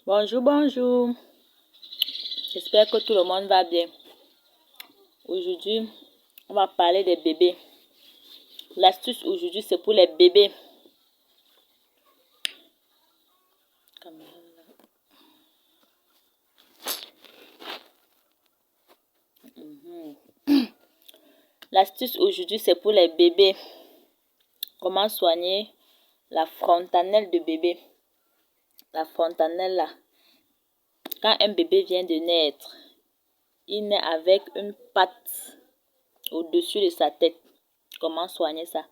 Bonjour, bonjour. J'espère que tout le monde va bien. Aujourd'hui, on va parler des bébés. L'astuce aujourd'hui, c'est pour les bébés. L'astuce aujourd'hui, c'est pour les bébés. Comment soigner la fontanelle de bébé. La fontanelle là. Quand un bébé vient de naître, il naît avec une patte au-dessus de sa tête. Comment soigner ça?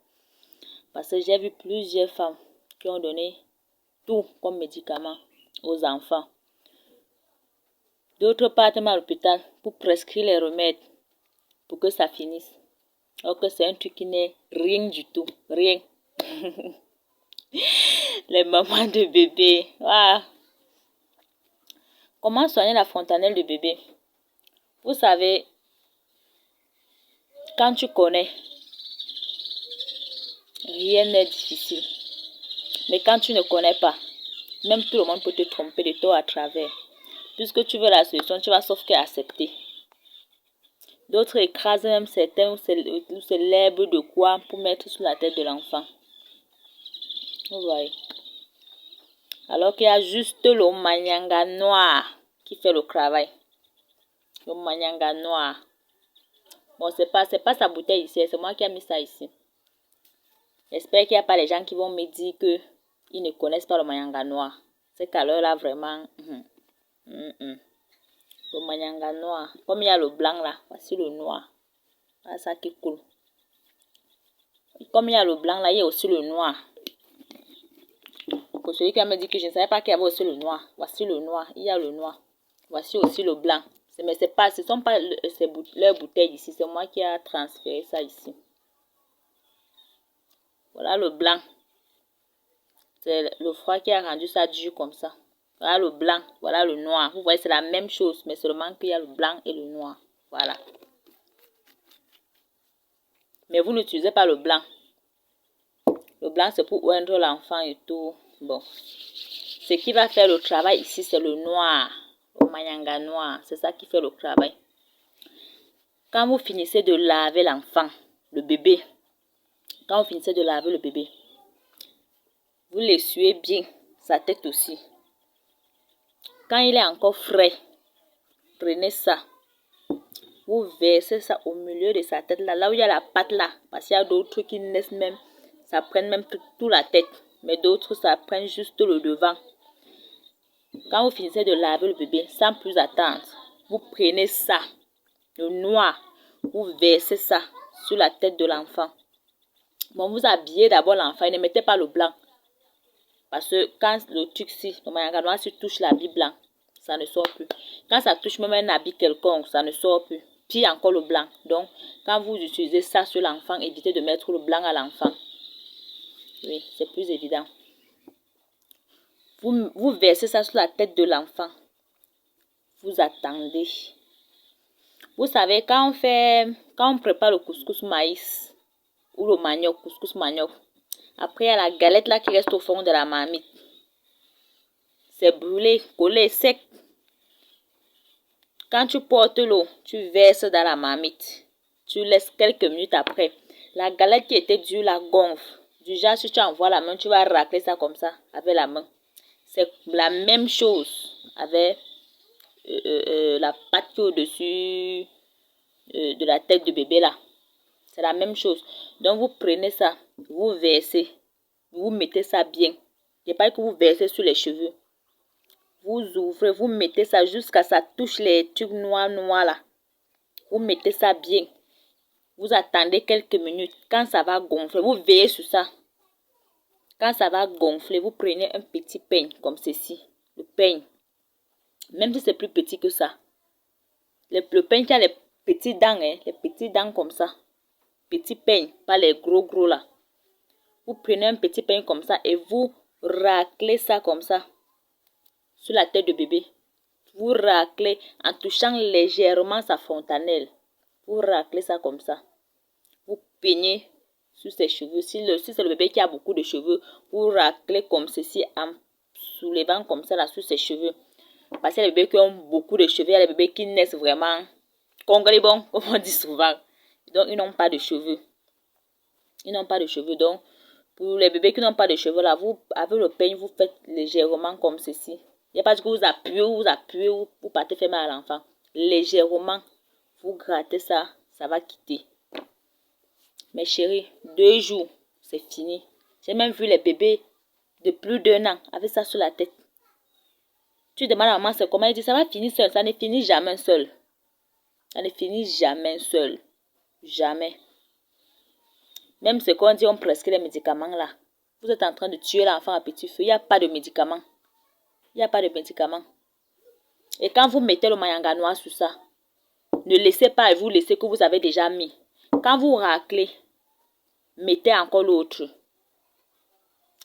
Parce que j'ai vu plusieurs femmes qui ont donné tout comme médicament aux enfants. D'autres partent même à l'hôpital pour prescrire les remèdes pour que ça finisse. Alors que c'est un truc qui n'est rien du tout. Rien. Les mamans de bébé. Ah. Comment soigner la fontanelle de bébé? Vous savez, quand tu connais, rien n'est difficile. Mais quand tu ne connais pas, même tout le monde peut te tromper de toi à travers. Puisque tu veux la solution, tu vas sauf qu'accepter. D'autres écrasent même certains ou c'est l'herbe de quoi pour mettre sur la tête de l'enfant. Vous voyez. Alors qu'il y a juste le manyanga noir qui fait le travail. Le manyanga noir. Bon, c'est pas sa bouteille ici, c'est moi qui ai mis ça ici. J'espère qu'il n'y a pas les gens qui vont me dire qu'ils ne connaissent pas le manyanga noir. C'est qu'alors là, vraiment... Le manyanga noir. Comme il y a le blanc là, voici le noir. Voilà ça qui coule. Comme il y a le blanc là, il y a aussi le noir. Pour celui qui me dit que je ne savais pas qu'il y avait aussi le noir. Voici le noir. Il y a le noir. Voici aussi le blanc. Mais ce ne sont pas leurs bouteilles ici. C'est moi qui ai transféré ça ici. Voilà le blanc. C'est le froid qui a rendu ça dur comme ça. Voilà le blanc. Voilà le noir. Vous voyez, c'est la même chose. Mais seulement qu'il y a le blanc et le noir. Voilà. Mais vous n'utilisez pas le blanc. Le blanc, c'est pour oindre l'enfant et tout. Bon. Ce qui va faire le travail ici, c'est le noir. Le manyanga noir. C'est ça qui fait le travail. Quand vous finissez de laver l'enfant, le bébé, quand vous finissez de laver le bébé, vous l'essuyez bien, sa tête aussi. Quand il est encore frais, prenez ça. Vous versez ça au milieu de sa tête, là où il y a la patte là. Parce qu'il y a d'autres qui naissent même, ça prenne même toute la tête. Mais d'autres, ça prenne juste le devant. Quand vous finissez de laver le bébé, sans plus attendre, vous prenez ça, le noir, vous versez ça sur la tête de l'enfant. Bon, vous habillez d'abord l'enfant et ne mettez pas le blanc. Parce que quand le truc si, le manyanga noir, si touche l'habit blanc, ça ne sort plus. Quand ça touche même un habit quelconque, ça ne sort plus. Puis encore le blanc. Donc, quand vous utilisez ça sur l'enfant, évitez de mettre le blanc à l'enfant. Oui, c'est plus évident. Vous versez ça sur la tête de l'enfant. Vous attendez. Vous savez, quand on prépare le couscous maïs ou le manioc, couscous manioc, après il y a la galette là qui reste au fond de la marmite. C'est brûlé, collé, sec. Quand tu portes l'eau, tu verses dans la marmite. Tu laisses quelques minutes après. La galette qui était dure, la gonfle. Du genre, si tu envoies la main, tu vas racler ça comme ça, avec la main. C'est la même chose avec la pâte qui est au-dessus de la tête du bébé là. C'est la même chose. Donc, vous prenez ça, vous versez, vous mettez ça bien. Il n'y a pas que vous versez sur les cheveux. Vous ouvrez, vous mettez ça jusqu'à ça touche les trucs noirs là. Vous mettez ça bien. Vous attendez quelques minutes. Quand ça va gonfler, vous veillez sur ça. Quand ça va gonfler, vous prenez un petit peigne comme ceci. Le peigne. Même si c'est plus petit que ça. Le peigne qui a les petits dents, hein, les petits dents comme ça. Petit peigne, pas les gros là. Vous prenez un petit peigne comme ça et vous raclez ça comme ça. Sur la tête de bébé. Vous raclez en touchant légèrement sa fontanelle. Vous raclez ça comme ça. Vous peignez sur ses cheveux. Si c'est le bébé qui a beaucoup de cheveux, vous raclez comme ceci en soulevant comme ça là sur ses cheveux. Parce qu'il y a des bébés qui ont beaucoup de cheveux, il y a des bébés qui naissent vraiment congolais, comme on dit souvent. Donc, ils n'ont pas de cheveux. Ils n'ont pas de cheveux. Donc, pour les bébés qui n'ont pas de cheveux, là, vous, avec le peigne, vous faites légèrement comme ceci. Il n'y a pas de que vous appuyez, vous partez faire mal à l'enfant. Légèrement, vous grattez ça, ça va quitter. Mes chéris, 2 jours, c'est fini. J'ai même vu les bébés de plus d'1 an avec ça sur la tête. Tu demandes à maman c'est comment, elle dit ça va finir seul. Ça ne finit jamais seul. Ça ne finit jamais seul. Jamais. Même ce qu'on dit, on prescrit les médicaments là. Vous êtes en train de tuer l'enfant à petit feu. Il n'y a pas de médicaments. Il n'y a pas de médicaments. Et quand vous mettez le mayanga noir sur ça, ne laissez pas et vous laissez que vous avez déjà mis. Quand vous raclez, mettez encore l'autre.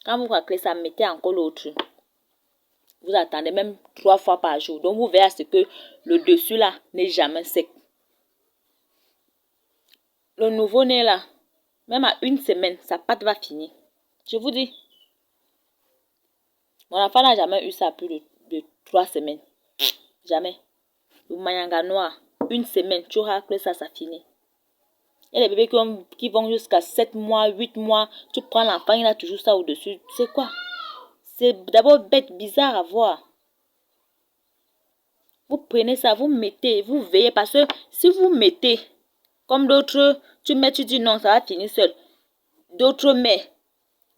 Quand vous raclez ça, mettez encore l'autre. Vous attendez même 3 fois par jour. Donc vous verrez à ce que le dessus là n'est jamais sec. Le nouveau-né là, même à 1 semaine, sa pâte va finir. Je vous dis. Mon enfant n'a jamais eu ça à plus de 3 semaines. Jamais. Le mayanga noir, 1 semaine, tu racles ça, ça finit. Il y a des bébés qui vont jusqu'à 7 mois, 8 mois. Tu prends l'enfant, il a toujours ça au-dessus. C'est quoi? C'est d'abord bête, bizarre à voir. Vous prenez ça, vous mettez, vous veillez. Parce que si vous mettez, comme d'autres, tu mets, tu dis non, ça va finir seul. D'autres mets.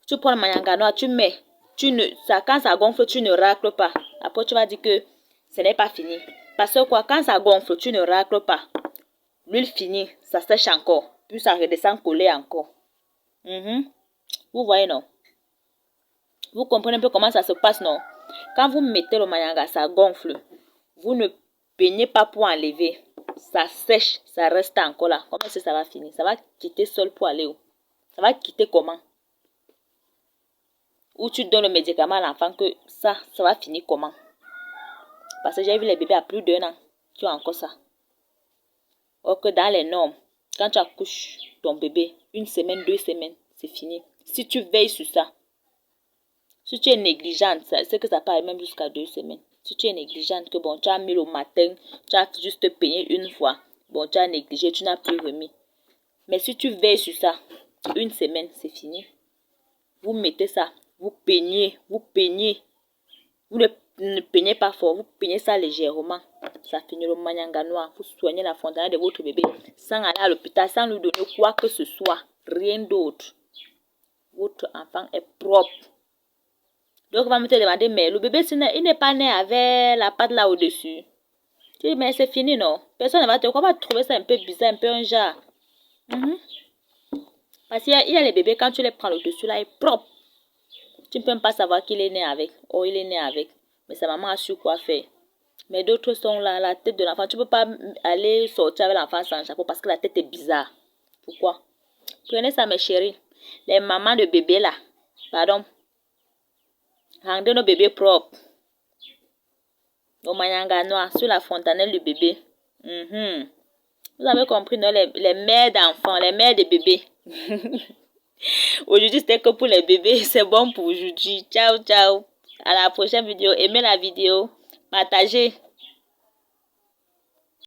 Tu prends le mayanga noir, tu mets. Quand ça gonfle, tu ne racles pas. Après, tu vas dire que ce n'est pas fini. Parce que quoi, quand ça gonfle, tu ne racles pas. L'huile finit, ça sèche encore. Puis ça redescend collé encore. Vous voyez, non? Vous comprenez un peu comment ça se passe, non? Quand vous mettez le mayanga, ça gonfle. Vous ne peignez pas pour enlever. Ça sèche, ça reste encore là. Comment est-ce que ça va finir? Ça va quitter seul pour aller où? Ça va quitter comment? Ou tu donnes le médicament à l'enfant que ça va finir comment? Parce que j'ai vu les bébés à plus d'1 an qui ont encore ça. Or que dans les normes, quand tu accouches ton bébé, 1 semaine, 2 semaines, c'est fini. Si tu veilles sur ça, si tu es négligente, c'est que ça peut aller même jusqu'à 2 semaines. Si tu es négligente, que bon, tu as mis le matin, tu as juste peigné 1 fois, bon, tu as négligé, tu n'as plus remis. Mais si tu veilles sur ça, 1 semaine, c'est fini. Vous mettez ça, vous peignez, vous peignez. Vous ne peignez pas fort, vous peignez ça légèrement. Ça finit le mayanga noir. Vous soignez la fontanelle de votre bébé sans aller à l'hôpital, sans lui donner quoi que ce soit. Rien d'autre. Votre enfant est propre. Donc, on va me te demander, mais le bébé, il n'est pas né avec la patte là au-dessus. Tu dis, mais c'est fini, non? Personne ne va te dire, on va trouver ça un peu bizarre, un peu un genre. Parce qu'il y a les bébés, quand tu les prends le dessus là, il est propre. Tu ne peux même pas savoir qu'il est né avec. Oh, il est né avec. Mais sa maman a su quoi faire. Mais d'autres sont là, la tête de l'enfant. Tu ne peux pas aller sortir avec l'enfant sans chapeau parce que la tête est bizarre. Pourquoi? Prenez ça, mes chéris. Les mamans de bébés là. Pardon. Rendez nos bébés propres. Au mayanga noir, sur la fontanelle du bébé. Vous avez compris, non? Les mères d'enfants, les mères de bébés. Aujourd'hui, c'était que pour les bébés. C'est bon pour aujourd'hui. Ciao, ciao. À la prochaine vidéo. Aimez la vidéo. Partagez.